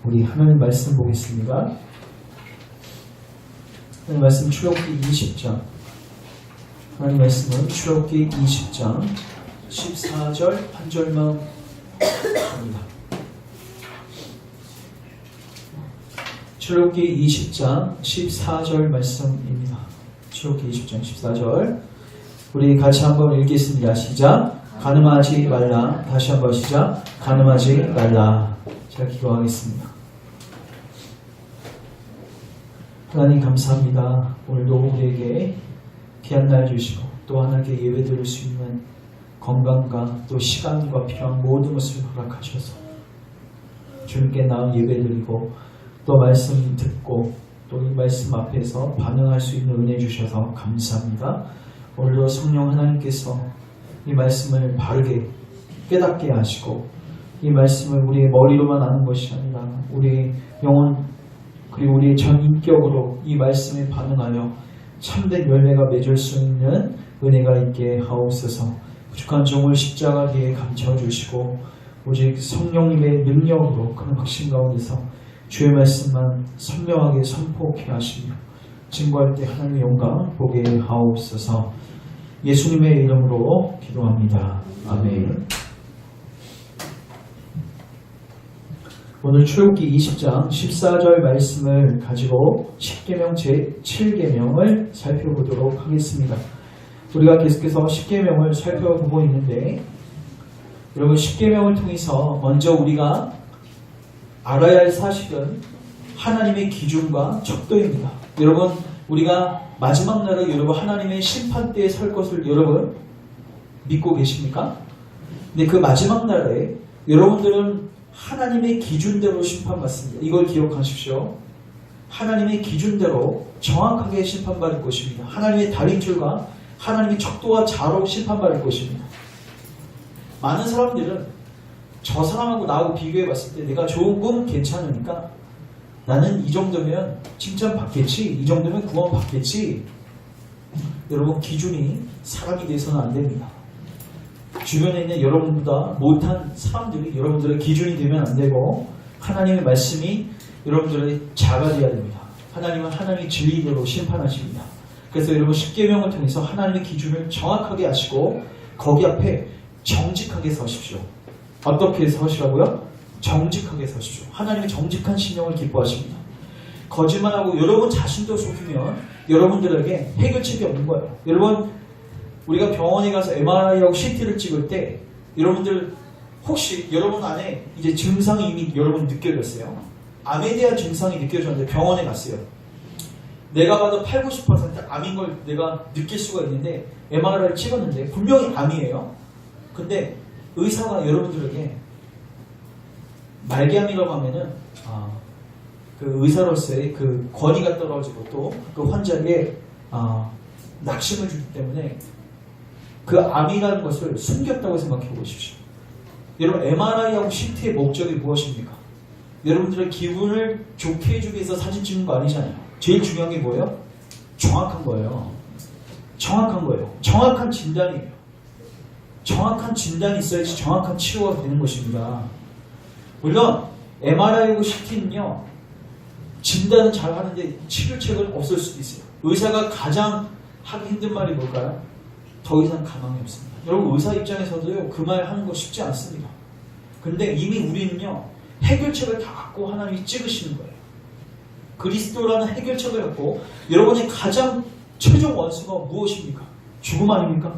우리 하나님 말씀 보겠습니다. 하나님 말씀 출애굽기 20장. 하나님 말씀은 출애굽기 20장 14절 한 절만 합니다. 출애굽기 20장 14절 말씀입니다. 출애굽기 20장 14절 우리 같이 한번 읽겠습니다. 시작. 간음하지 말라. 다시 한번 시작. 간음하지 말라. 자, 기도하겠습니다. 하나님 감사합니다. 오늘도 우리에게 귀한 날 주시고 또 하나님께 예배 드릴 수 있는 건강과 또 시간과 필요한 모든 것을 허락하셔서 주님께 나은 예배 드리고 또 말씀 듣고 또 이 말씀 앞에서 반응할 수 있는 은혜 주셔서 감사합니다. 오늘도 성령 하나님께서 이 말씀을 바르게 깨닫게 하시고 이 말씀을 우리의 머리로만 아는 것이 아니라 우리의 영혼 그리고 우리의 전 인격으로 이 말씀에 반응하여 참된 열매가 맺을 수 있는 은혜가 있게 하옵소서. 부족한 종을 십자가 뒤에 감춰주시고 오직 성령님의 능력으로 큰 확신 가운데서 주의 말씀만 선명하게 선포케 하시며 증거할 때 하나님의 영광 보게 하옵소서. 예수님의 이름으로 기도합니다. 아멘. 오늘 출애굽기 20장 14절 말씀을 가지고 10계명 제7계명을 살펴보도록 하겠습니다. 우리가 계속해서 10계명을 살펴보고 있는데 여러분 10계명을 통해서 먼저 우리가 알아야 할 사실은 하나님의 기준과 척도입니다. 여러분 우리가 마지막 날에 여러분 하나님의 심판대에 설 것을 여러분 믿고 계십니까? 근데 그 마지막 날에 여러분들은 하나님의 기준대로 심판받습니다. 이걸 기억하십시오. 하나님의 기준대로 정확하게 심판받을 것입니다. 하나님의 다림줄과 하나님의 척도와 자로 심판받을 것입니다. 많은 사람들은 저 사람하고 나하고 비교해봤을 때 내가 좋은 건 괜찮으니까 나는 이 정도면 칭찬받겠지, 이 정도면 구원받겠지. 여러분 기준이 사람이 돼서는 안 됩니다. 주변에 있는 여러분보다 못한 사람들이 여러분들의 기준이 되면 안 되고 하나님의 말씀이 여러분들의 자가 되어야 됩니다. 하나님은 하나님의 진리대로 심판하십니다. 그래서 여러분 10계명을 통해서 하나님의 기준을 정확하게 하시고 거기 앞에 정직하게 서십시오. 어떻게 서시라고요? 정직하게 서십시오. 하나님의 정직한 신령을 기뻐하십니다. 거짓말하고 여러분 자신도 속이면 여러분들에게 해결책이 없는 거예요. 여러분 우리가 병원에 가서 MRI하고 CT를 찍을 때 여러분들 혹시 여러분 안에 이제 증상이 이미 여러분 느껴졌어요? 암에 대한 증상이 느껴졌는데 병원에 갔어요. 내가 봐도 80~90% 암인 걸 내가 느낄 수가 있는데 MRI를 찍었는데 분명히 암이에요. 근데 의사가 여러분들에게 말기암이라고 하면은 그 의사로서의 그 권위가 떨어지고 또 그 환자에게 낙심을 주기 때문에 그 암이라는 것을 숨겼다고 생각해 보십시오. 여러분 MRI하고 CT의 목적이 무엇입니까? 여러분들의 기분을 좋게 해주기 위해서 사진 찍는 거 아니잖아요. 제일 중요한 게 뭐예요? 정확한 거예요. 정확한 거예요. 정확한 진단이에요. 정확한 진단이 있어야지 정확한 치료가 되는 것입니다. 물론 MRI하고 CT는요 진단은 잘 하는데 치료책은 없을 수도 있어요. 의사가 가장 하기 힘든 말이 뭘까요? 더 이상 가망이 없습니다. 여러분 의사 입장에서도요 그 말 하는 거 쉽지 않습니다. 근데 이미 우리는요 해결책을 다 갖고 하나님이 찍으시는 거예요. 그리스도라는 해결책을 갖고 여러분의 가장 최종 원수가 무엇입니까? 죽음 아닙니까?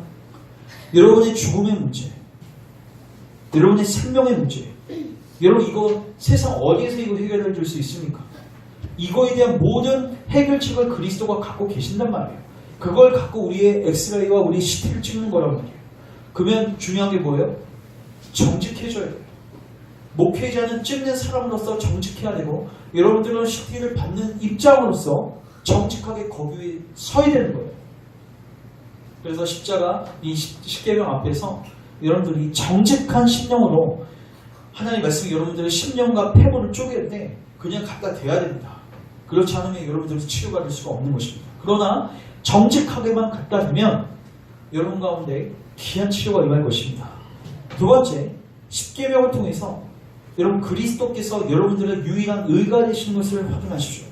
여러분의 죽음의 문제, 여러분의 생명의 문제. 여러분 이거 세상 어디에서 이거 해결해 줄 수 있습니까? 이거에 대한 모든 해결책을 그리스도가 갖고 계신단 말이에요. 그걸 갖고 우리의 엑스레이와 우리 CT를 찍는 거란 말이에요. 그러면 중요한 게 뭐예요? 정직해져야 돼요. 목회자는 찍는 사람으로서 정직해야 되고 여러분들은 CT를 받는 입장으로서 정직하게 거기 위에 서야 되는 거예요. 그래서 십자가 이 10계명 앞에서 여러분들이 정직한 심령으로 하나님 말씀이 여러분들의 심령과 폐부를 쪼갤 때 그냥 갖다 대야 됩니다. 그렇지 않으면 여러분들은 치료받을 수가 없는 것입니다. 그러나 정직하게만 갖다 대면 여러분 가운데 귀한 치료가 임할 것입니다. 두 번째, 10계명을 통해서 여러분 그리스도께서 여러분들의 유일한 의가 되시는 것을 확인하십시오.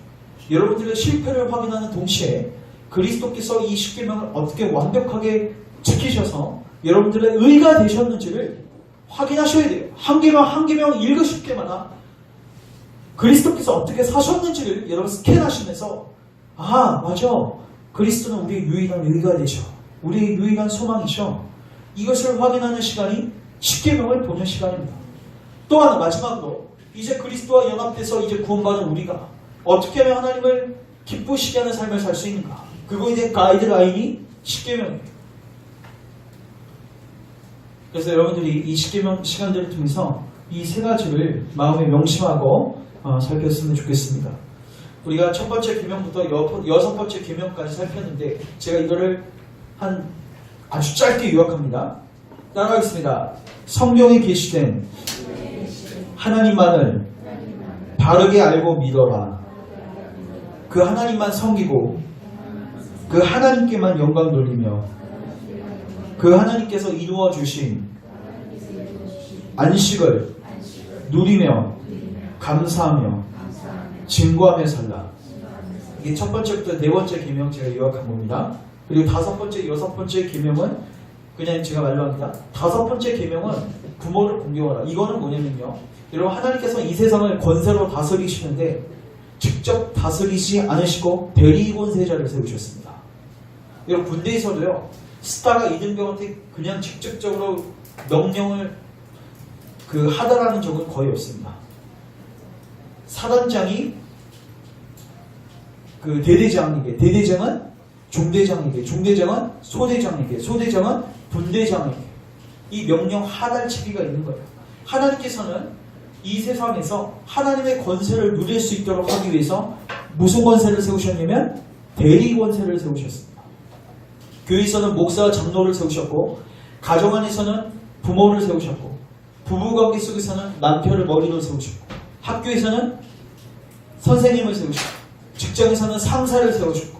여러분들의 실패를 확인하는 동시에 그리스도께서 이 십계명을 어떻게 완벽하게 지키셔서 여러분들의 의가 되셨는지를 확인하셔야 돼요. 한 계명 한 계명 읽으실 때마다 그리스도께서 어떻게 사셨는지를 여러분 스캔하시면서 아 맞아 그리스도는 우리의 유일한 의가 되셔. 우리의 유일한 소망이셔. 이것을 확인하는 시간이 십계명을 보는 시간입니다. 또 하나 마지막으로 이제 그리스도와 연합돼서 이제 구원받은 우리가 어떻게 하면 하나님을 기쁘시게 하는 삶을 살 수 있는가? 그거에 대한 가이드라인이 십계명이에요. 그래서 여러분들이 이 십계명 시간들을 통해서 이 세 가지를 마음에 명심하고 살폈으면 좋겠습니다. 우리가 첫 번째 계명부터 여섯 번째 계명까지 살폈는데 제가 이거를 아주 짧게 요약합니다. 따라하겠습니다. 성경에 계시된 하나님만을 바르게 알고 믿어라. 그 하나님만 섬기고 그 하나님께만 영광 돌리며 그 하나님께서 이루어 주신 안식을 누리며 감사하며 증거하며 살라. 이게 첫 번째부터 네 번째 계명 제가 요약한 겁니다. 그리고 다섯 번째, 여섯 번째 계명은 그냥 제가 말로 합니다. 다섯 번째 계명은 부모를 공경하라. 이거는 뭐냐면요. 여러분 하나님께서 이 세상을 권세로 다스리시는데 직접 다스리지 않으시고 대리 권세자를 세우셨습니다. 여러분 군대에서도요. 스타가 이등병한테 그냥 직접적으로 명령을 하다라는 적은 거의 없습니다. 사단장이 대대장에게, 대대장은 중대장에게, 중대장은 소대장에게, 소대장은 분대장에게 이 명령 하달치기가 있는 거예요. 하나님께서는 이 세상에서 하나님의 권세를 누릴 수 있도록 하기 위해서 무슨 권세를 세우셨냐면 대리 권세를 세우셨습니다. 교회에서는 목사와 장로를 세우셨고 가정 안에서는 부모를 세우셨고 부부관계 속에서는 남편을 머리로 세우셨고 학교에서는 선생님을 세우셨고 직장에서는 상사를 세우셨고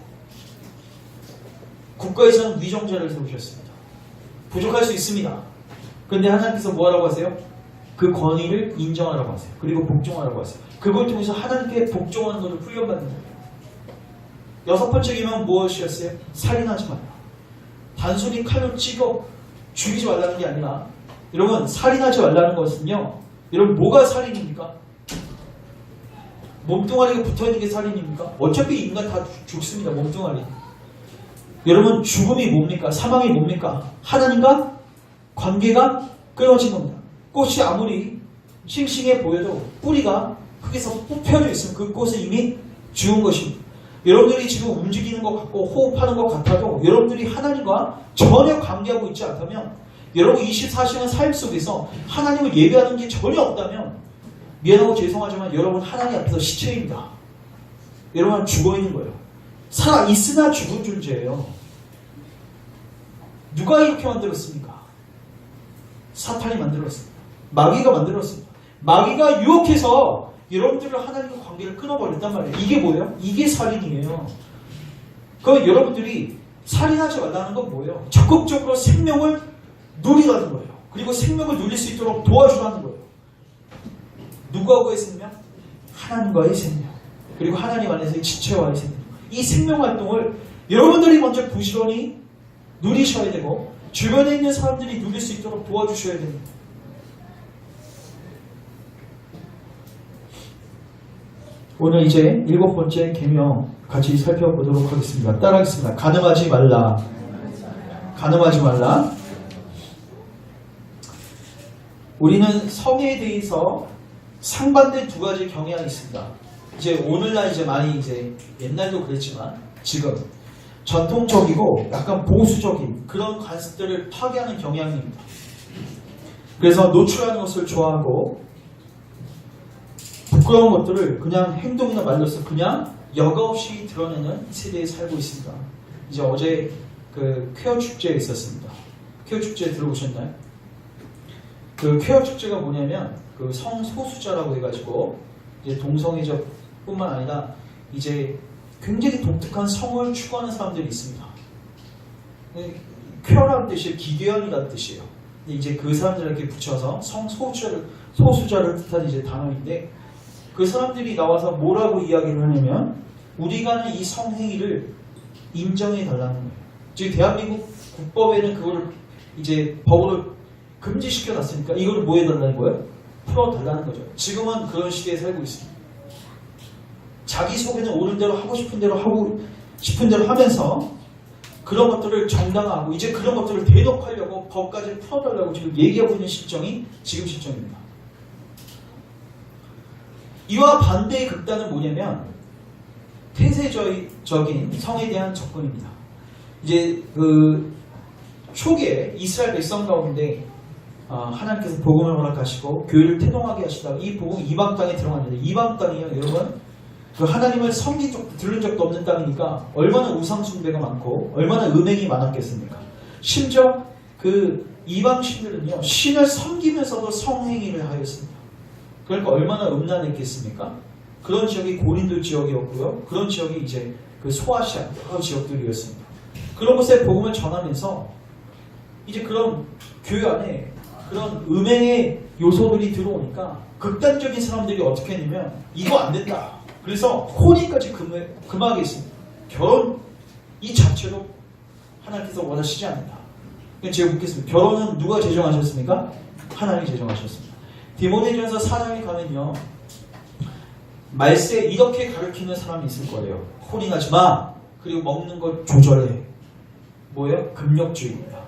국가에서는 위정자를 세우셨습니다. 부족할 수 있습니다. 그런데 하나님께서 뭐하라고 하세요? 그 권위를 인정하라고 하세요. 그리고 복종하라고 하세요. 그걸 통해서 하나님께 복종하는 것을 훈련받는 거예요. 여섯 번째 계명은 무엇이었어요? 살인하지 말라. 단순히 칼로 찌고 죽이지 말라는 게 아니라 여러분 살인하지 말라는 것은요. 여러분 뭐가 살인입니까? 몸뚱아리가 붙어있는 게 살인입니까? 어차피 인간 다 죽습니다. 몸뚱아리. 여러분 죽음이 뭡니까? 사망이 뭡니까? 하나님과 관계가 끊어진 겁니다. 꽃이 아무리 싱싱해 보여도 뿌리가 흙에서 뽑혀져 있으면 그 꽃은 이미 죽은 것입니다. 여러분들이 지금 움직이는 것 같고 호흡하는 것 같아도 여러분들이 하나님과 전혀 관계하고 있지 않다면 여러분 24시간 삶 속에서 하나님을 예배하는 게 전혀 없다면 미안하고 죄송하지만 여러분 하나님 앞에서 시체입니다. 여러분 죽어있는 거예요. 살아있으나 죽은 존재예요. 누가 이렇게 만들었습니까? 사탄이 만들었습니다. 마귀가 만들었습니다. 마귀가 유혹해서 여러분들을 하나님과 관계를 끊어버렸단 말이에요. 이게 뭐예요? 이게 살인이에요. 그럼 여러분들이 살인하지 말라는 건 뭐예요? 적극적으로 생명을 누리라는 거예요. 그리고 생명을 누릴 수 있도록 도와주라는 거예요. 누구하고의 생명? 하나님과의 생명. 그리고 하나님 안에서의 지체와의 생명. 이 생명 활동을 여러분들이 먼저 부지런히 누리셔야 되고 주변에 있는 사람들이 누릴 수 있도록 도와주셔야 됩니다. 오늘 이제 일곱 번째 계명 같이 살펴보도록 하겠습니다. 따라하겠습니다. 간음하지 말라. 간음하지 말라. 우리는 성에 대해서 상반된 두 가지 경향이 있습니다. 이제 오늘날 이제 많이 이제 옛날도 그랬지만 지금 전통적이고 약간 보수적인 그런 관습들을 타개하는 경향입니다. 그래서 노출하는 것을 좋아하고 부끄러운 것들을 그냥 행동이나 말로써 그냥 여과 없이 드러내는 세대에 살고 있습니다. 이제 어제 그 퀘어 축제에 있었습니다. 퀘어 축제 들어보셨나요? 그 퀘어 축제가 뭐냐면 그 성소수자라고 해가지고 이제 동성애자뿐만 아니라 이제 굉장히 독특한 성을 추구하는 사람들이 있습니다. 퀘어라는 뜻이 기괴한이라는 뜻이에요. 근데 이제 그 사람들에게 붙여서 성소수자를 소수자를 뜻한 이제 단어인데 그 사람들이 나와서 뭐라고 이야기를 하냐면 우리가 하는 이 성행위를 인정해 달라는 거예요. 즉 대한민국 국법에는 그거를 이제 법으로 금지시켜 놨으니까 이거를 뭐 해달라는 거예요? 풀어달라는 거죠. 지금은 그런 시대에 살고 있습니다. 자기 속에는 옳은 대로 하고 싶은 대로 하면서 그런 것들을 정당화하고 이제 그런 것들을 대놓하려고 법까지 풀어달라고 지금 얘기하고 있는 실정이 지금 실정입니다. 이와 반대의 극단은 뭐냐면 태세적인 성에 대한 접근입니다. 이제 그 초기에 이스라엘 백성 가운데 하나님께서 복음을 허락하시고 교회를 태동하게 하시다가 이 복음이 이방 땅에 들어갔는데 이방 땅이요 여러분 그 하나님을 섬긴 적 들은 적도 없는 땅이니까 얼마나 우상 숭배가 많고 얼마나 음행이 많았겠습니까? 심지어 그 이방 신들은요 신을 섬기면서도 성행위를 하였습니다. 그러니까 얼마나 음란했겠습니까? 그런 지역이 고린도 지역이었고요. 그런 지역이 이제 그 소아시아 여러 지역들이었습니다. 그런 곳에 복음을 전하면서 이제 그런 교회 안에 그런 음행의 요소들이 들어오니까 극단적인 사람들이 어떻게 했냐면 이거 안 된다. 그래서 혼인까지 금하게 했습니다. 결혼 이 자체로 하나님께서 원하시지 않는다. 제가 묻겠습니다. 결혼은 누가 제정하셨습니까? 하나님이 제정하셨습니다. 디모데전서 4장에 가면요. 말세 이렇게 가르치는 사람이 있을 거예요. 혼인하지 마. 그리고 먹는 걸 조절해. 뭐예요? 금욕주의입니다.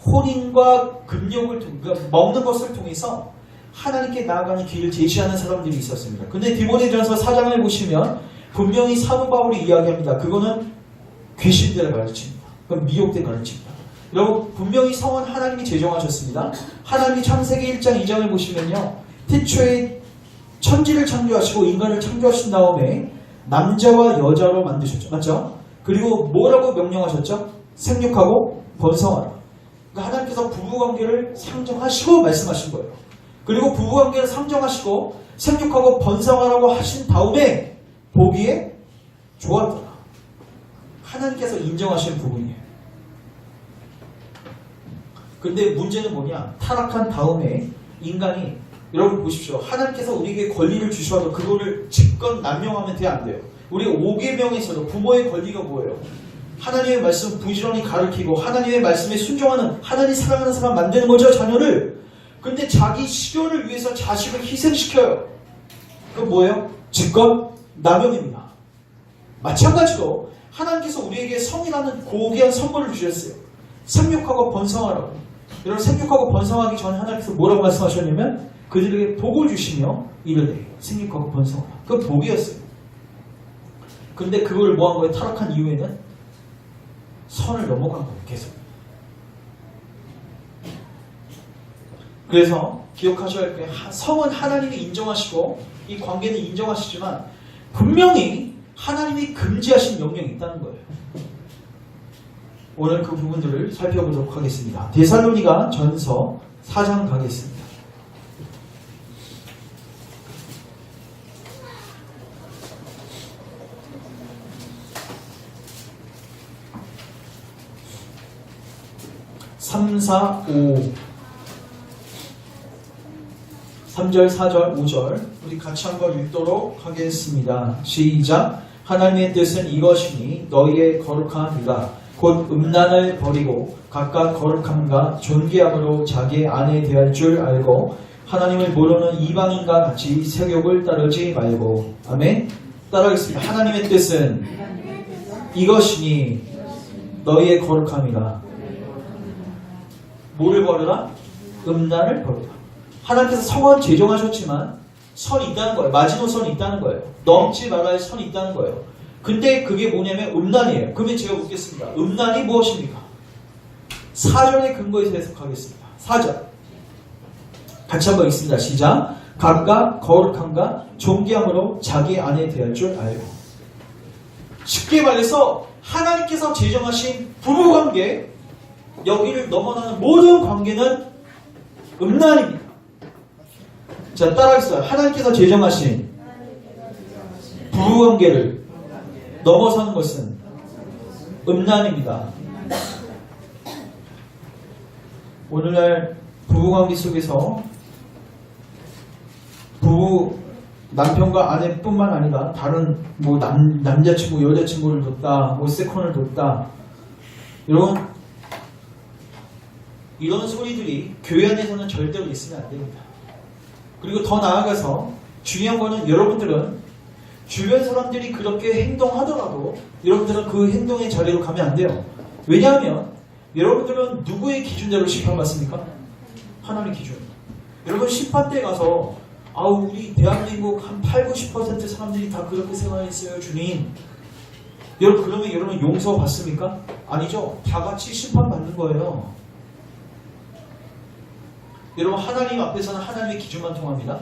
혼인과 금욕을 그러니까 먹는 것을 통해서 하나님께 나아가는 길을 제시하는 사람들이 있었습니다. 근데 디모데전서 4장을 보시면 분명히 사도 바울이 이야기합니다. 그거는 귀신들을 가르칩니다. 그건 미혹대 가르칩니다. 여러분 분명히 성은 하나님이 제정하셨습니다. 하나님이 창세기 1장 2장을 보시면요. 태초에 천지를 창조하시고 인간을 창조하신 다음에 남자와 여자로 만드셨죠. 맞죠? 그리고 뭐라고 명령하셨죠? 생육하고 번성하라. 그러니까 하나님께서 부부관계를 상정하시고 말씀하신 거예요. 그리고 부부관계를 상정하시고 생육하고 번성하라고 하신 다음에 보기에 좋았더라. 하나님께서 인정하신 부분이에요. 근데 문제는 뭐냐? 타락한 다음에 인간이 여러분 보십시오. 하나님께서 우리에게 권리를 주셔도 그거를 집권 남용하면 돼 안 돼요. 우리 5계명에서도 부모의 권리가 뭐예요? 하나님의 말씀 부지런히 가르치고 하나님의 말씀에 순종하는 하나님 사랑하는 사람 만드는 거죠. 자녀를. 근데 자기 실현을 위해서 자식을 희생시켜요. 그건 뭐예요? 집권 남용입니다. 마찬가지로 하나님께서 우리에게 성이라는 고귀한 선물을 주셨어요. 생육하고 번성하라고. 여러분 생육하고 번성하기 전에 하나님께서 뭐라고 말씀하셨냐면 그들에게 복을 주시며 이르되 생육하고 번성하라. 그건 복이었어요. 근데 그걸 뭐한 거예요? 타락한 이후에는 선을 넘어간 거예요. 계속. 그래서 기억하셔야 할 게 성은 하나님이 인정하시고 이 관계는 인정하시지만 분명히 하나님이 금지하신 명령이 있다는 거예요. 오늘 그 부분들을 살펴보도록 하겠습니다. 데살로니가 전서 4장 가겠습니다. (3, 4, 5) 3절, 4절, 5절 우리 같이 한번 읽도록 하겠습니다. 시작. 하나님의 뜻은 이것이니 너희의 거룩함이라 곧 음란을 버리고 각각 거룩함과 존귀함으로 자기의 아내에 대할 줄 알고 하나님을 모르는 이방인과 같이 세욕을 따르지 말고. 아멘. 따라하겠습니다. 하나님의 뜻은 이것이니 너희의 거룩함이라. 뭐를 버려라? 음란을 버려라. 하나님께서 성은 제정하셨지만 선이 있다는 거예요. 마지노선이 있다는 거예요. 넘지 말아야 선이 있다는 거예요. 근데 그게 뭐냐면 음란이에요. 그러면 제가 묻겠습니다. 음란이 무엇입니까? 4절의 근거에서 해석하겠습니다. 4절 같이 한번 읽습니다. 시작. 각각 거룩함과 존귀함으로 자기 아내에 대할 줄 알고. 쉽게 말해서 하나님께서 제정하신 부부관계 여기를 넘어가는 모든 관계는 음란입니다. 자, 따라하겠습니다. 하나님께서 제정하신 부부관계를 넘어서는 것은 음란입니다. 오늘날 부부관계 속에서 남편과 아내뿐만 아니라 다른 뭐 남자친구, 여자친구를 뒀다, 뭐 세컨을 뒀다, 이런 소리들이 교회 안에서는 절대로 있으면 안 됩니다. 그리고 더 나아가서 중요한 거는 여러분들은 주변 사람들이 그렇게 행동하더라도 여러분들은 그 행동의 자리로 가면 안 돼요. 왜냐하면 여러분들은 누구의 기준대로 심판받습니까? 하나님의 기준. 여러분 심판대 가서 우리 대한민국 한 80~90% 사람들이 다 그렇게 생각했어요, 주님. 여러분 그러면 여러분 용서 받습니까? 아니죠. 다 같이 심판받는 거예요. 여러분 하나님 앞에서는 하나님의 기준만 통합니다.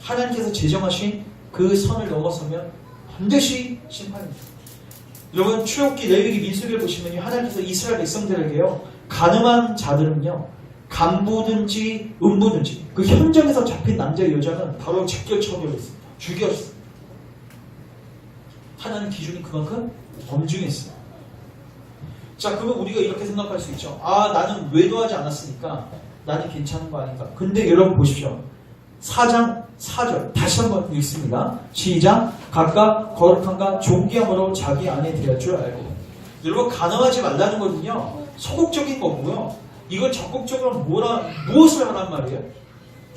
하나님께서 제정하신 그 선을 넘어서면 반드시 심판입니다. 여러분 출애굽기, 레위기, 민수기를 보시면 하나님께서 이스라엘 백성들에게요, 가늠한 자들은요, 간부든지 음부든지 그 현장에서 잡힌 남자 여자는 바로 직결 처벌했습니다. 죽였습니다. 하나님 기준이 그만큼 엄중했어요. 자, 그러면 우리가 이렇게 생각할 수 있죠. 나는 외도하지 않았으니까 나는 괜찮은 거 아닌가. 근데 여러분 보십시오. 4장 4절 다시 한번 읽습니다. 시작. 각각 거룩함과 존귀함으로 자기 아내 대할 줄 알고. 여러분 간음하지 말라는 거는요, 소극적인 거고요. 이걸 적극적으로 무엇을 하란 말이에요?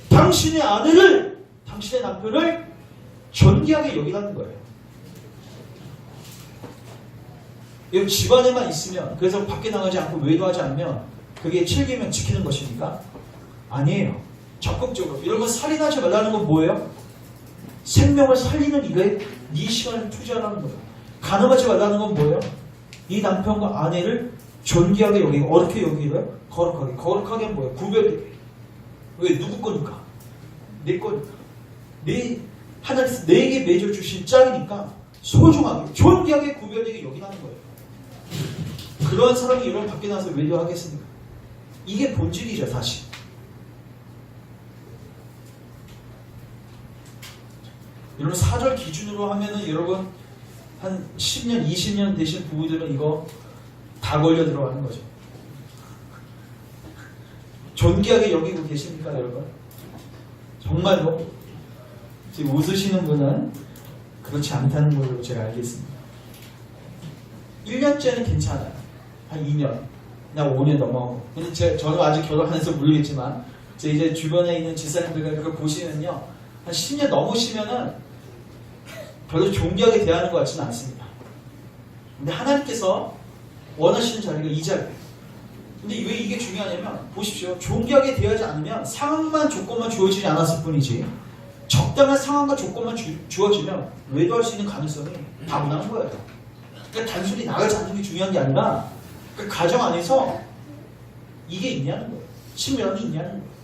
당신의 아내를, 당신의 남편을 존귀하게 여기라는 거예요. 여러분 집안에만 있으면, 그래서 밖에 나가지 않고 외도하지 않으면 그게 7계명 지키는 것입니까? 아니에요. 적극적으로. 여러분 살인하지 말라는 건 뭐예요? 생명을 살리는 일에 네 시간을 투자하라는 거예요. 간음하지 말라는 건 뭐예요? 이 남편과 아내를 존귀하게 여기고. 어떻게 여기고요? 거룩하게. 거룩하게 뭐예요? 구별되게. 왜? 누구 거니까? 내 거니까. 하나님께서 내게 맺어주신 짝이니까 소중하게, 존귀하게 구별되게 여기라는 거예요. 그런 사람이 여러분 밖에 나가서 외도하겠습니까? 이게 본질이죠, 사실. 여러분 4절 기준으로 하면은 여러분 한 10년, 20년 되신 부부들은 이거 다 걸려 들어가는 거죠. 존귀하게 여기고 계십니까, 여러분? 정말로? 지금 웃으시는 분은 그렇지 않다는 걸로 제가 알겠습니다. 1년째는 괜찮아요. 한 2년, 나 5년 넘어가고. 근데 저는 아직 결혼 안 해서 모르겠지만, 제 이제 주변에 있는 집사님들과 그걸 보시면요, 한 10년 넘으시면은 별로 존귀하게 대하는 것 같지는 않습니다. 근데 하나님께서 원하시는 자리가 이 자리예요. 근데 왜 이게 중요하냐면, 보십시오. 존귀하게 대하지 않으면 상황만, 조건만 주어지지 않았을 뿐이지, 적당한 상황과 조건만 주어지면 외도할 수 있는 가능성이 다분한 거예요. 그러니까 단순히 나가지 않는 게 중요한 게 아니라, 그 가정 안에서 이게 있냐는 거예요. 신명이 있냐는 거예요.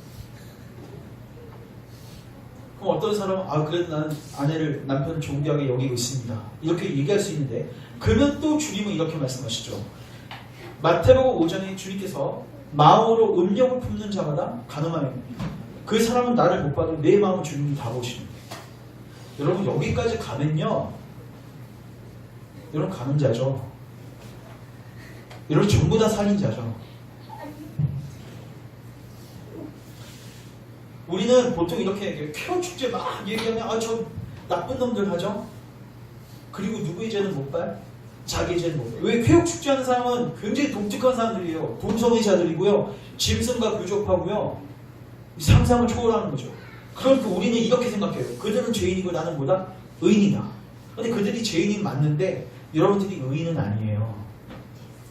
그럼 어떤 사람은 그래도 나는 남편을 존귀하게 여기고 있습니다, 이렇게 얘기할 수 있는데, 그러면 또 주님은 이렇게 말씀하시죠. 마태복음 5장에 주님께서 마음으로 음욕을 품는 자마다 가늠하였느니라. 그 사람은 나를 못 봐도 내 마음은 주님이 다 보시는 거예요. 여러분 여기까지 가면요, 여러분 가늠자죠. 여러분 전부 다 살인자죠. 우리는 보통 이렇게 쾌원 축제 막 얘기하면 저 나쁜 놈들 하죠. 그리고 누구의 죄는 못 봐요? 자기의 죄는 못 봐요. 왜? 쾌원 축제 하는 사람은 굉장히 독특한 사람들이에요. 동성애자들이고요, 짐승과 교접하고요, 상상을 초월하는 거죠. 그러니까 우리는 이렇게 생각해요. 그들은 죄인이고 나는 뭐다? 의인이다. 근데 그들이 죄인이 맞는데 여러분들이 의인은 아니에요.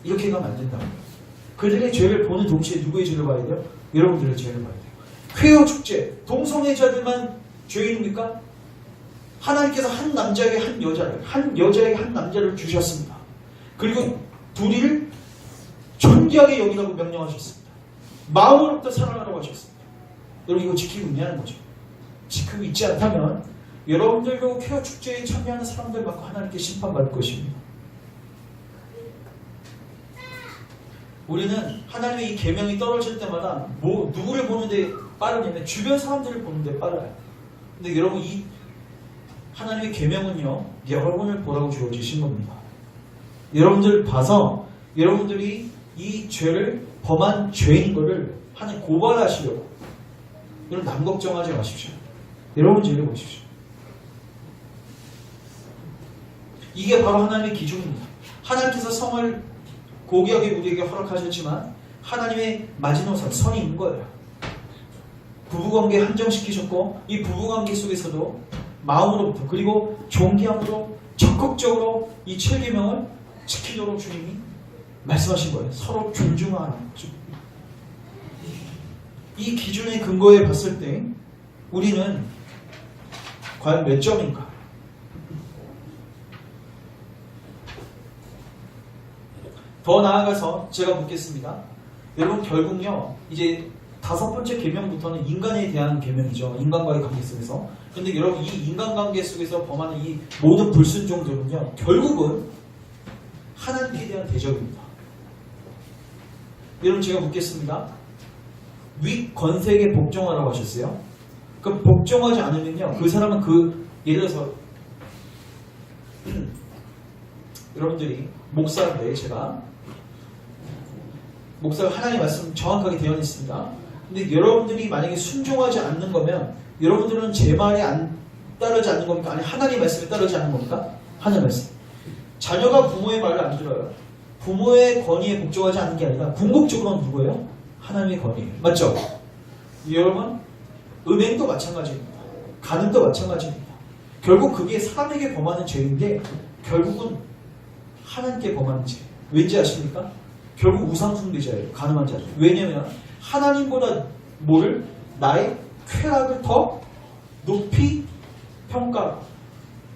이렇게 가면 안 된다고. 그들의 죄를 보는 동시에 누구의 죄를 봐야 돼요? 여러분들의 죄를 봐야 돼요. 쾌어 축제, 동성애자들만 죄인입니까? 하나님께서 한 남자에게 한 여자를, 한 여자에게 한 남자를 주셨습니다. 그리고 둘이를 존귀하게 여기라고 명령하셨습니다. 마음으로부터 사랑하라고 하셨습니다. 여러분 이거 지키고 있냐는 거죠. 지키고 있지 않다면 여러분들도 쾌어 축제에 참여하는 사람들만큼 하나님께 심판받을 것입니다. 우리는 하나님의 이 계명이 떨어질 때마다 누구를 보는데 빠르냐면 주변 사람들을 보는데 빨라요. 근데 여러분 이 하나님의 계명은요, 여러분을 보라고 주어지신 겁니다. 여러분들 봐서 여러분들이 이 죄를 범한 죄인 거를 하나님 고발하시려고, 여러분 남 걱정하지 마십시오. 여러분 죄를 보십시오. 이게 바로 하나님의 기준입니다. 하나님께서 성을 고귀하게 우리에게 허락하셨지만 하나님의 마지노선, 선이 있는 거예요. 부부관계 한정시키셨고 이 부부관계 속에서도 마음으로부터 그리고 존귀함으로 적극적으로 이 7계명을 지키도록 주님이 말씀하신 거예요. 서로 존중하는 거죠. 이 기준의 근거에 봤을 때 우리는 과연 몇 점인가? 더 나아가서 제가 묻겠습니다. 여러분 결국요 이제 5번째 계명부터는 인간에 대한 계명이죠. 인간과의 관계 속에서. 근데 여러분 이 인간관계 속에서 범하는 이 모든 불순종들은요 결국은 하나님께 대한 대적입니다. 여러분 제가 묻겠습니다. 윗 권세에게 복종하라고 하셨어요. 그 복종하지 않으면요 그 사람은 예를 들어서 여러분들이 목사인데 제가 목사가 하나님의 말씀 정확하게 대언했습니다. 근데 여러분들이 만약에 순종하지 않는 거면 여러분들은 제 말에 안 따르지 않는 겁니까? 아니 하나님의 말씀에 따르지 않는 겁니까? 하나님의 말씀. 자녀가 부모의 말을 안 들어요. 부모의 권위에 복종하지 않는 게 아니라 궁극적으로는 누구예요? 하나님의 권위예요. 맞죠? 여러분 음행도 마찬가지입니다. 간음도 마찬가지입니다. 결국 그게 사람에게 범하는 죄인데 결국은 하나님께 범하는 죄. 왠지 아십니까? 결국 우상숭배자예요. 가늠한 자죠. 왜냐하면 하나님보다 뭐를 나의 쾌락을 더 높이 평가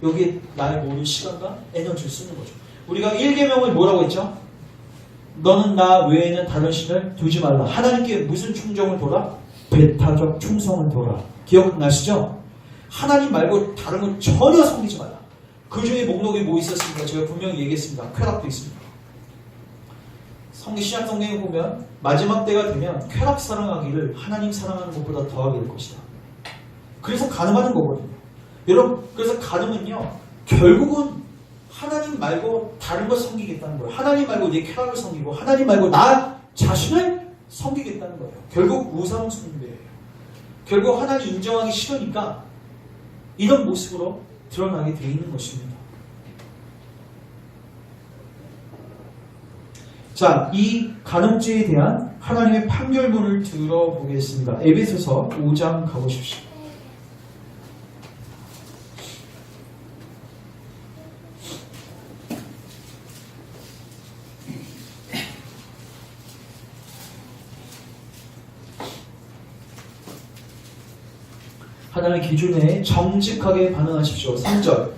여기에 나의 모든 시간과 에너지를 쓰는 거죠. 우리가 1계명을 뭐라고 했죠? 너는 나 외에는 다른 신을 두지 말라. 하나님께 무슨 충정을 둬라? 배타적 충성을 둬라. 기억나시죠? 하나님 말고 다른 걸 전혀 섬기지 말라. 그 중에 목록에 뭐 있었습니까? 제가 분명히 얘기했습니다. 쾌락도 있습니다. 신약 성경에 보면 마지막 때가 되면 쾌락 사랑하기를 하나님 사랑하는 것보다 더하게 될 것이다. 그래서 간음하는 거거든요. 여러분 그래서 간음은요 결국은 하나님 말고 다른 걸 섬기겠다는 거예요. 하나님 말고 내 쾌락을 섬기고 하나님 말고 나 자신을 섬기겠다는 거예요. 결국 우상 숭배예요. 결국 하나님 인정하기 싫으니까 이런 모습으로 드러나게 되어 있는 것입니다. 자, 이 간음죄에 대한 하나님의 판결문을 들어보겠습니다. 에베소서 5장 가보십시오. 하나님의 기준에 정직하게 반응하십시오. 3절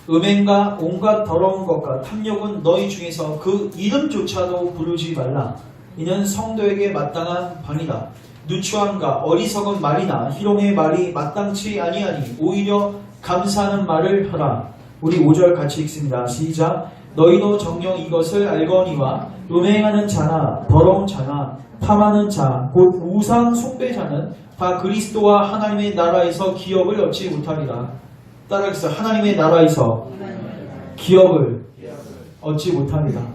음행과 온갖 더러운 것과 탐욕은 너희 중에서 그 이름조차도 부르지 말라. 이는 성도에게 마땅한 방이다. 누추함과 어리석은 말이나 희롱의 말이 마땅치 아니하니 오히려 감사하는 말을 하라. 우리 5절 같이 읽습니다. 시작. 너희도 정녕 이것을 알거니와 음행하는 자나 더러운 자나 탐하는 자 곧 우상 숭배자는 다 그리스도와 하나님의 나라에서 기업을 얻지 못하리라. 따라하겠습니다. 하나님의 나라에서 기업을 얻지 못합니다.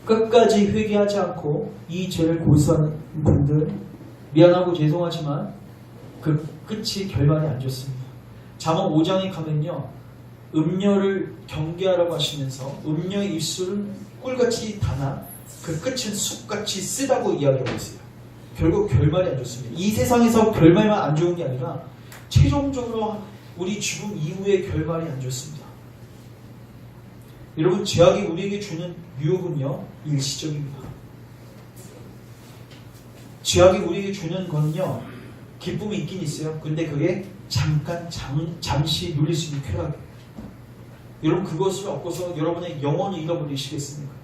끝까지 회개하지 않고 이 죄를 고수하는 분들 미안하고 죄송하지만 그 끝이 결말이 안 좋습니다. 잠언 5장에 가면요 음녀를 경계하라고 하시면서 음녀의 입술은 꿀같이 다나 그 끝은 숲같이 쓰다고 이야기하고 있어요. 결국 결말이 안 좋습니다. 이 세상에서 결말만 안 좋은 게 아니라 최종적으로 우리 죽음 이후의 결말이 안 좋습니다. 여러분 죄악이 우리에게 주는 유혹은요 일시적입니다. 죄악이 우리에게 주는 건요 기쁨이 있긴 있어요. 근데 그게 잠시 누릴 수 있는 쾌락이에요. 여러분 그것을 얻고서 여러분의 영혼을 잃어버리시겠습니까?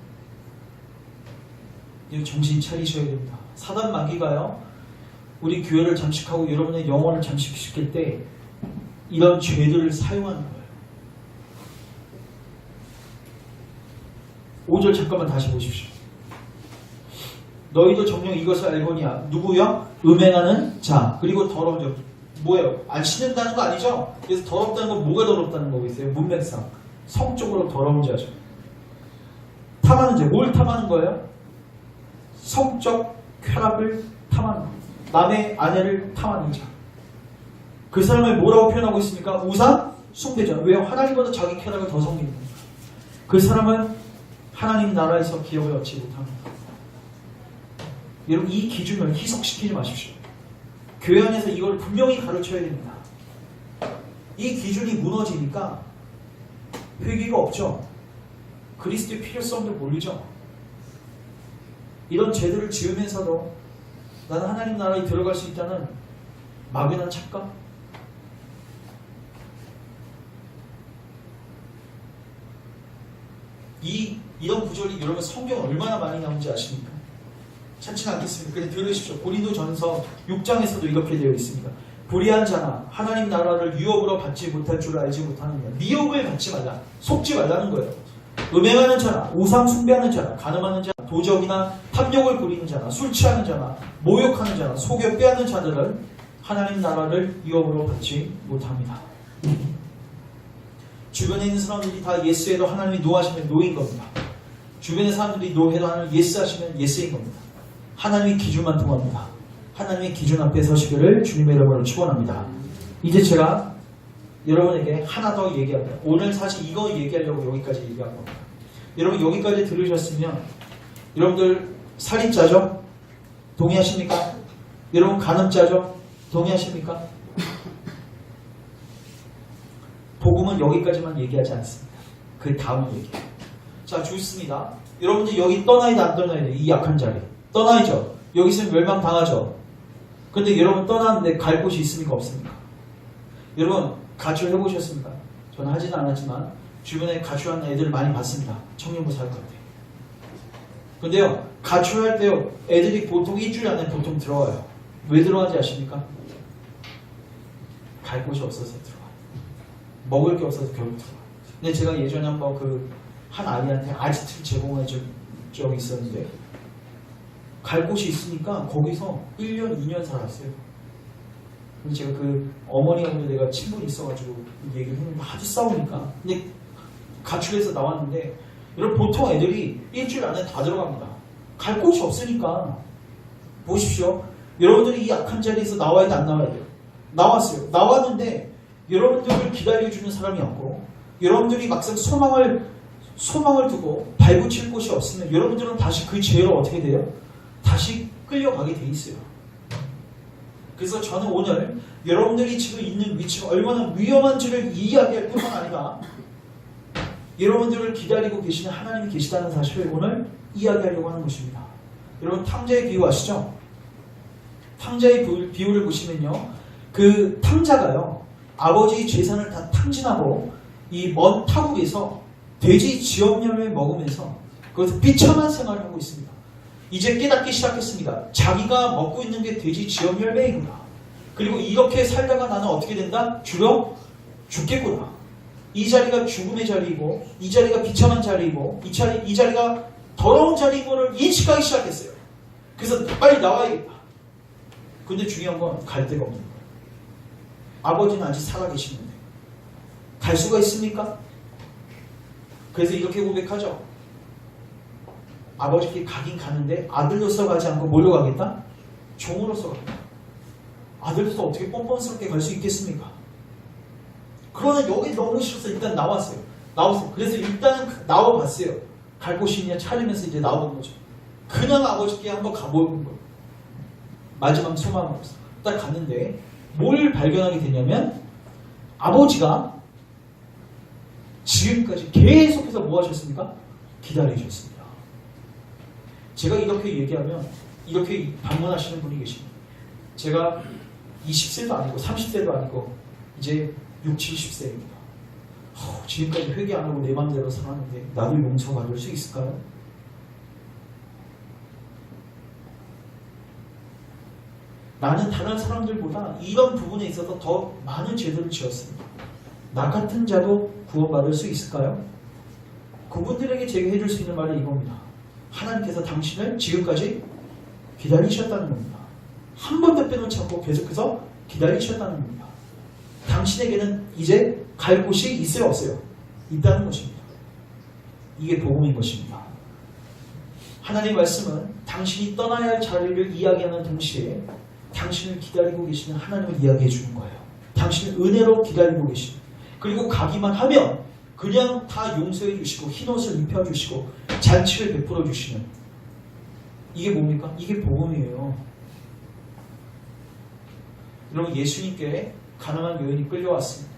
정신 차리셔야 됩니다. 사단 마귀가요 우리 교회를 잠식하고 여러분의 영혼을 잠식시킬 때 이런 죄들을 사용하는 거예요. 5절 잠깐만 다시 보십시오. 너희도 정녕 이것을 알거니와 누구요? 음행하는 자 그리고 더러운 자. 뭐예요? 안 씻는다는 거 아니죠? 그래서 더럽다는 건 뭐가 더럽다는 거겠어요? 문맥상 성적으로 더러운 자죠. 탐하는 자. 뭘 탐하는 거예요? 성적 쾌락을 탐하는 거예요. 남의 아내를 탐하는 자. 그 사람을 뭐라고 표현하고 있습니까? 우상 숭배자. 왜요? 하나님보다 자기 쾌락을 더 섬기는 거예요. 그 사람은 하나님 나라에서 기업을 얻지 못합니다. 여러분 이 기준을 희석시키지 마십시오. 교회 안에서 이걸 분명히 가르쳐야 됩니다. 이 기준이 무너지니까 회개가 없죠. 그리스도의 필요성도 모르죠. 이런 죄들을 지으면서도 나는 하나님 나라에 들어갈 수 있다는 막연한 착각? 이런 구절이 여러분 성경 얼마나 많이 나오는지 아십니까? 찾지는 않겠습니다. 그냥 들으십시오. 고린도전서 6장에서도 이렇게 되어 있습니다. 불의한 자나 하나님 나라를 유업으로 받지 못할 줄 알지 못하느냐. 미혹을 받지 말라. 속지 말라는 거예요. 음행하는 자나 우상 숭배하는 자나 가늠하는 자나 도적이나 탐욕을 부리는 자나 술 취하는 자나 모욕하는 자나 속여 빼앗는 자들은 하나님 나라를 유업으로 받지 못합니다. 주변에 있는 사람들이 다 예스해도 하나님이 노하시면 노인 겁니다. 주변의 사람들이 노해도 하나님 예스하시면 예스인 겁니다. 하나님의 기준만 통합니다. 하나님의 기준 앞에 서시기를 주님의 이름으로 축원합니다. 이제 제가 여러분에게 하나 더 얘기합니다. 오늘 사실 이거 얘기하려고 여기까지 얘기한 겁니다. 여러분 여기까지 들으셨으면 여러분들 살인자죠? 동의하십니까? 여러분 간음자죠? 동의하십니까? 복음은 여기까지만 얘기하지 않습니다. 그 다음 얘기예요. 자, 좋습니다. 여러분들 여기 떠나야 돼, 안 떠나야 돼? 이 약한 자리. 떠나야죠. 여기 있으면 멸망당하죠. 근데 여러분 떠나는데 갈 곳이 있습니까? 없습니까? 여러분 가출해보셨습니까? 저는 하지는 않았지만 주변에 가출하는 애들을 많이 봤습니다. 청년부 살 것 같아요. 근데요, 가출할 때요, 애들이 보통 일주일 안에 보통 들어와요. 왜 들어가는지 아십니까? 갈 곳이 없어서 들어와요. 먹을 게 없어서 결국 들어와요. 근데 제가 예전에 한번 한 아이한테 아지트를 제공해 준 적이 있었는데 갈 곳이 있으니까 거기서 1년, 2년 살았어요. 근데 제가 어머니하고 내가 친분이 있어가지고 얘기를 했는데 아주 싸우니까. 근데 가출해서 나왔는데 여러분 보통 애들이 일주일 안에 다 들어갑니다. 갈 곳이 없으니까. 보십시오. 여러분들이 이 약한 자리에서 나와야 돼, 안 나와야 돼요? 나왔어요. 나왔는데 여러분들을 기다려주는 사람이 없고 여러분들이 막상 소망을 두고 발붙일 곳이 없으면 여러분들은 다시 그 죄로 어떻게 돼요? 다시 끌려가게 돼 있어요. 그래서 저는 오늘 여러분들이 지금 있는 위치가 얼마나 위험한지를 이야기할 뿐만 아니라 여러분들을 기다리고 계시는 하나님이 계시다는 사실을 오늘 이야기하려고 하는 것입니다. 여러분 탕자의 비유 아시죠? 탕자의 비유를 보시면요, 그 탕자가요 아버지의 재산을 다 탕진하고 이 먼 타국에서 돼지 지엄열매 먹으면서 그것을 비참한 생활을 하고 있습니다. 이제 깨닫기 시작했습니다. 자기가 먹고 있는 게 돼지 지엄열매이구나. 그리고 이렇게 살다가 나는 어떻게 된다? 죽겠구나. 이 자리가 죽음의 자리이고 이 자리가 비참한 자리이고 이 자리가 더러운 자리인 것을 인식하기 시작했어요. 그래서 빨리 나와야겠다. 근데 중요한 건 갈 데가 없는 거예요. 아버지는 아직 살아계시는데 갈 수가 있습니까? 그래서 이렇게 고백하죠. 아버지께 가긴 가는데 아들로서 가지 않고 뭘로 가겠다? 종으로서 가겠다. 아들로서 어떻게 뻔뻔스럽게 갈 수 있겠습니까? 그러나 여기 너무 싫어서 일단 나왔어요. 그래서 일단 나와봤어요. 갈 곳이 있냐 차리면서 이제 나오는 거죠. 그냥 아버지께 한번 가보는 거예요. 마지막 소망은 없어. 딱 갔는데 뭘 발견하게 되냐면 아버지가 지금까지 계속해서 뭐 하셨습니까? 기다리셨습니다. 제가 이렇게 얘기하면 이렇게 방문하시는 분이 계십니다. 제가 20세도 아니고 30세도 아니고 이제 60, 70세입니다. 지금까지 회개 안 하고 내 맘대로 살았는데 나도 용서받을 수 있을까요? 나는 다른 사람들보다 이런 부분에 있어서 더 많은 죄들을 지었습니다. 나 같은 자도 구원받을 수 있을까요? 그분들에게 제가 해줄 수 있는 말이 이겁니다. 하나님께서 당신을 지금까지 기다리셨다는 겁니다. 한 번도 빼놓지 않고 계속해서 기다리셨다는 겁니다. 당신에게는 이제 갈 곳이 있어요, 없어요? 있다는 것입니다. 이게 복음인 것입니다. 하나님의 말씀은 당신이 떠나야 할 자리를 이야기하는 동시에 당신을 기다리고 계시는 하나님을 이야기해 주는 거예요. 당신을 은혜로 기다리고 계시는. 그리고 가기만 하면 그냥 다 용서해 주시고 흰옷을 입혀주시고 잔치를 베풀어 주시는. 이게 뭡니까? 이게 복음이에요. 여러분, 예수님께 가난한 여인이 끌려왔습니다.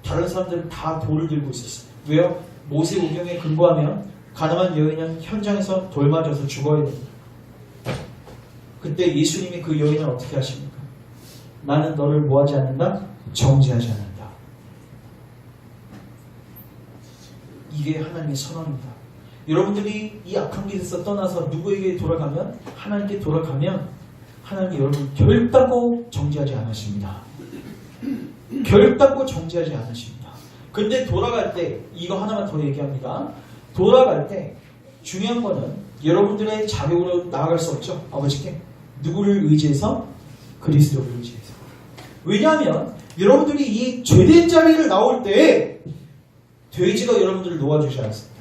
다른 사람들은 다 돌을 들고 있었어요. 왜요? 모세오경에 근거하면 가난한 여인은 현장에서 돌 맞아서 죽어야 됩니다. 그때 예수님이 그 여인을 어떻게 하십니까? 나는 너를 뭐하지 않는다? 정죄하지 않는다. 이게 하나님의 선언입니다. 여러분들이 이 악한 길에서 떠나서 누구에게 돌아가면, 하나님께 돌아가면 하나님이 여러분 결단코 정죄하지 않으십니다. 결단코 정죄하지 않으십니다. 근데 돌아갈 때 이거 하나만 더 얘기합니다. 돌아갈 때 중요한 거는 여러분들의 자력으로 나아갈 수 없죠. 아버지께 누구를 의지해서? 그리스도를 의지해서. 왜냐하면 여러분들이 이 죄된 자리를 나올 때 돼지가 여러분들을 놓아주지 않습니다.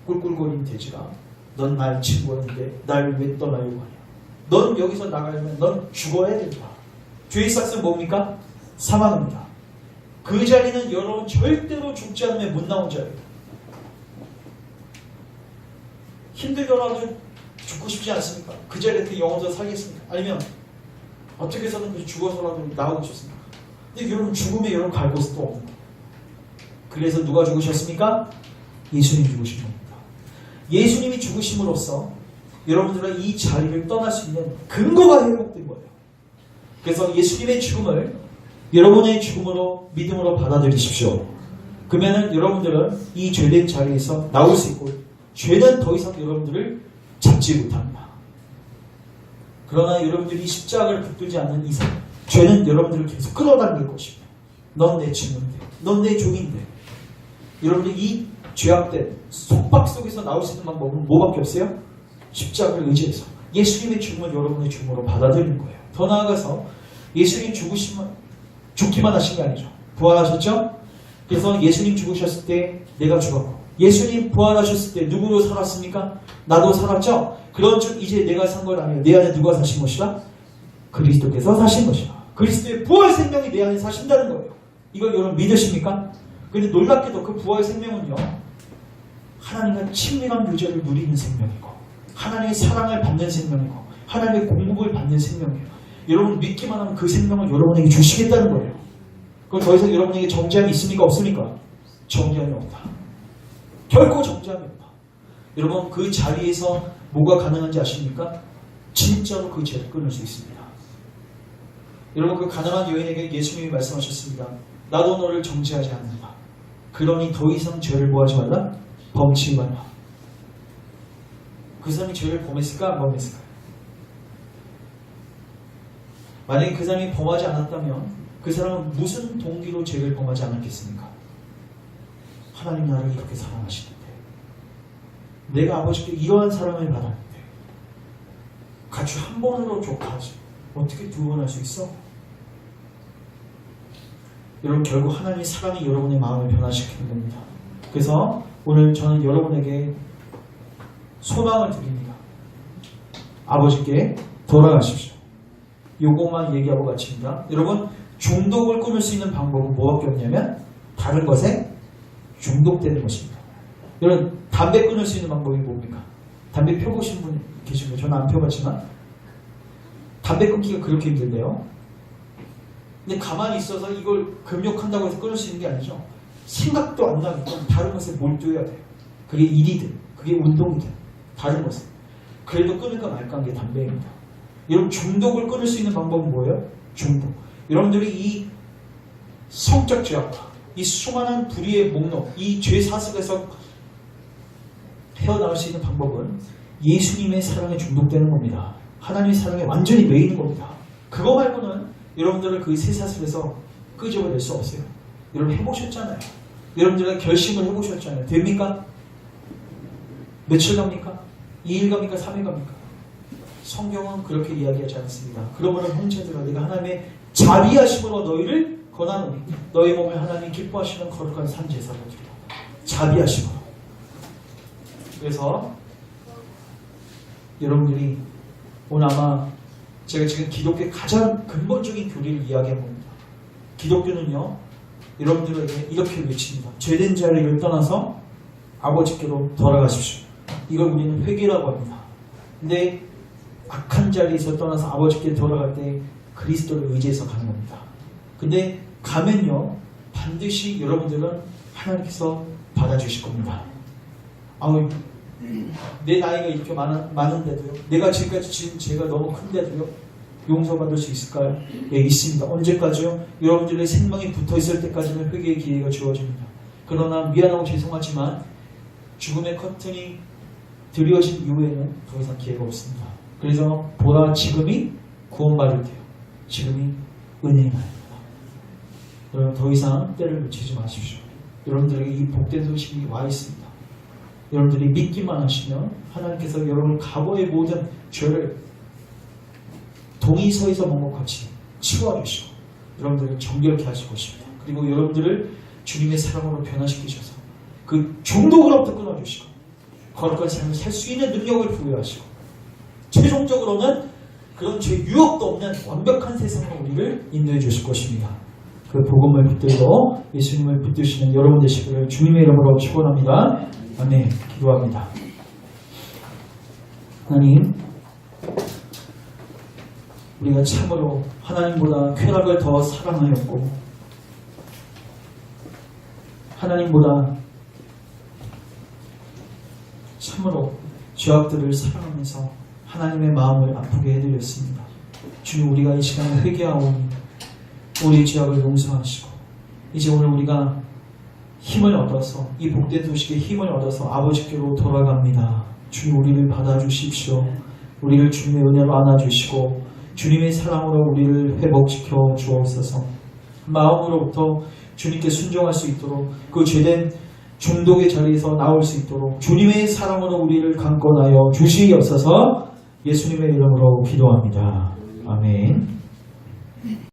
꿀꿀거리는 돼지가 넌 날 친구였는데 날 왜 떠나려고 하냐. 넌 여기서 나가려면 넌 죽어야 된다. 죄의 삭은 뭡니까? 사망입니다. 그 자리는 여러분 절대로 죽지 않으면 못 나온 자리입니다. 힘들더라도 죽고 싶지 않습니까? 그 자리에 영원히 살겠습니까? 아니면 어떻게 해서든 죽어서라도 나오고 싶습니까? 근데 여러분 죽음에 여러분 갈 곳도 없는 거예요. 그래서 누가 죽으셨습니까? 예수님이 죽으신 겁니다. 예수님이 죽으심으로써 여러분들은 이 자리를 떠날 수 있는 근거가 회복된 거예요. 그래서 예수님의 죽음을 여러분의 죽음으로 믿음으로 받아들이십시오. 그러면 여러분들은 이 죄된 자리에서 나올 수 있고 죄는 더 이상 여러분들을 잡지 못합니다. 그러나 여러분들이 십자가를 붙들지 않는 이상 죄는 여러분들을 계속 끌어당길 것입니다. 넌 내 친구인데, 넌 내 종인데. 여러분들 이 죄악된 속박 속에서 나올 수 있는 방법은 뭐밖에 없어요? 십자가를 의지해서 예수님의 죽음을 여러분의 죽음으로 받아들이는 거예요. 더 나아가서 예수님 죽기만 하신 게 아니죠. 부활하셨죠? 그래서 예수님 죽으셨을 때 내가 죽었고 예수님 부활하셨을 때 누구로 살았습니까? 나도 살았죠? 그런즉 이제 내가 산 건 아니에요. 내 안에 누가 사신 것이다? 그리스도께서 사신 것이다. 그리스도의 부활 생명이 내 안에 사신다는 거예요. 이걸 여러분 믿으십니까? 그런데 놀랍게도 그 부활 생명은요, 하나님과 친밀한 유죄를 누리는 생명이고 하나님의 사랑을 받는 생명이고 하나님의 공급을 받는 생명이에요. 여러분 믿기만 하면 그 생명을 여러분에게 주시겠다는 거예요. 그럼 더 이상 여러분에게 정죄함이 있습니까? 없습니까? 정죄함이 없다. 결코 정죄함이 없다. 여러분 그 자리에서 뭐가 가능한지 아십니까? 진짜로 그 죄를 끊을 수 있습니다. 여러분 그 가난한 여인에게 예수님이 말씀하셨습니다. 나도 너를 정죄하지 않는다. 그러니 더 이상 죄를 뭐하지 말라? 범치 말라. 그 사람이 죄를 범했을까? 안 범했을까요? 만약에 그 사람이 범하지 않았다면 그 사람은 무슨 동기로 죄를 범하지 않았겠습니까? 하나님 나를 이렇게 사랑하시는데 내가 아버지께 이러한 사랑을 받았는데 같이 한 번으로 족하지 어떻게 두 번 할 수 있어? 여러분 결국 하나님의 사랑이 여러분의 마음을 변화시키는 겁니다. 그래서 오늘 저는 여러분에게 소망을 드립니다. 아버지께 돌아가십시오. 요것만 얘기하고 마칩니다. 여러분 중독을 끊을 수 있는 방법은 뭐밖에 없냐면 다른 것에 중독되는 것입니다. 여러분 담배 끊을 수 있는 방법이 뭡니까? 담배 펴보신 분 계신가요? 저는 안 펴봤지만 담배 끊기가 그렇게 힘든데요. 근데 가만히 있어서 이걸 금욕한다고 해서 끊을 수 있는 게 아니죠. 생각도 안 나게끔 다른 것에 몰두해야 돼요. 그게 일이든 그게 운동이든 다른 것에. 그래도 끊을까 말까 한 게 담배입니다. 여러분 중독을 끊을 수 있는 방법은 뭐예요? 중독. 여러분들이 이 성적 죄악과 이 수많은 불의의 목록, 이 죄 사슬에서 헤어나올 수 있는 방법은 예수님의 사랑에 중독되는 겁니다. 하나님의 사랑에 완전히 매이는 겁니다. 그거 말고는 여러분들을 그 쇠사슬에서 끄집어낼 수 없어요. 여러분 해보셨잖아요. 여러분들은 결심을 해보셨잖아요. 됩니까? 며칠 갑니까? 2일 갑니까? 3일 갑니까? 성경은 그렇게 이야기하지 않습니다. 그러므로 형제들아 내가 하나님의 자비하심으로 너희를 권하노니 너희 몸을 하나님이 기뻐하시는 거룩한 산제사로 드리라. 자비하심으로. 그래서 여러분들이 오늘 아마 제가 지금 기독교의 가장 근본적인 교리를 이야기한 겁니다. 기독교는요, 여러분들에게 이렇게 외칩니다. 죄된 자를 떠나서 아버지께로 돌아가십시오. 이걸 우리는 회개라고 합니다. 근데 악한 자리에서 떠나서 아버지께 돌아갈 때 그리스도를 의지해서 가는 겁니다. 근데 가면요, 반드시 여러분들은 하나님께서 받아주실 겁니다. 아우, 내 나이가 이렇게 많은데도요, 내가 지금까지 지은 죄가 너무 큰데도요, 용서받을 수 있을까요? 예, 있습니다. 언제까지요? 여러분들의 생명이 붙어있을 때까지는 회개의 기회가 주어집니다. 그러나 미안하고 죄송하지만 죽음의 커튼이 드리워진 이후에는 더 이상 기회가 없습니다. 그래서 보라, 지금이 구원받을 때요, 지금이 은혜의 날입니다. 여러분, 더 이상 때를 놓치지 마십시오. 여러분들에게 이 복된 소식이 와 있습니다. 여러분들이 믿기만 하시면 하나님께서 여러분 과거의 모든 죄를 동의서에서 본 것 같이 치워주시고 여러분들을 정결케 하실 것입니다. 그리고 여러분들을 주님의 사랑으로 변화시키셔서 그 중독으로부터 끊어주시고 거룩한 삶을 살 수 있는 능력을 부여하시고 최종적으로는 그런 죄 유혹도 없는 완벽한 세상으로 우리를 인도해 주실 것입니다. 그 복음을 붙들고 예수님을 붙드시는 여러분 되시기를 주님의 이름으로 축원합니다. 아멘. 기도합니다. 하나님, 우리가 참으로 하나님보다 쾌락을 더 사랑하였고 하나님보다 참으로 죄악들을 사랑하면서 하나님의 마음을 아프게 해드렸습니다. 주님, 우리가 이 시간에 회개하오니 우리의 죄악을 용서하시고 이제 오늘 우리가 힘을 얻어서 이 복된 소식에 힘을 얻어서 아버지께로 돌아갑니다. 주님, 우리를 받아주십시오. 우리를 주님의 은혜로 안아주시고 주님의 사랑으로 우리를 회복시켜 주옵소서. 마음으로부터 주님께 순종할 수 있도록 그 죄된 중독의 자리에서 나올 수 있도록 주님의 사랑으로 우리를 강권하여 주시옵소서. 예수님의 이름으로 기도합니다. 아멘.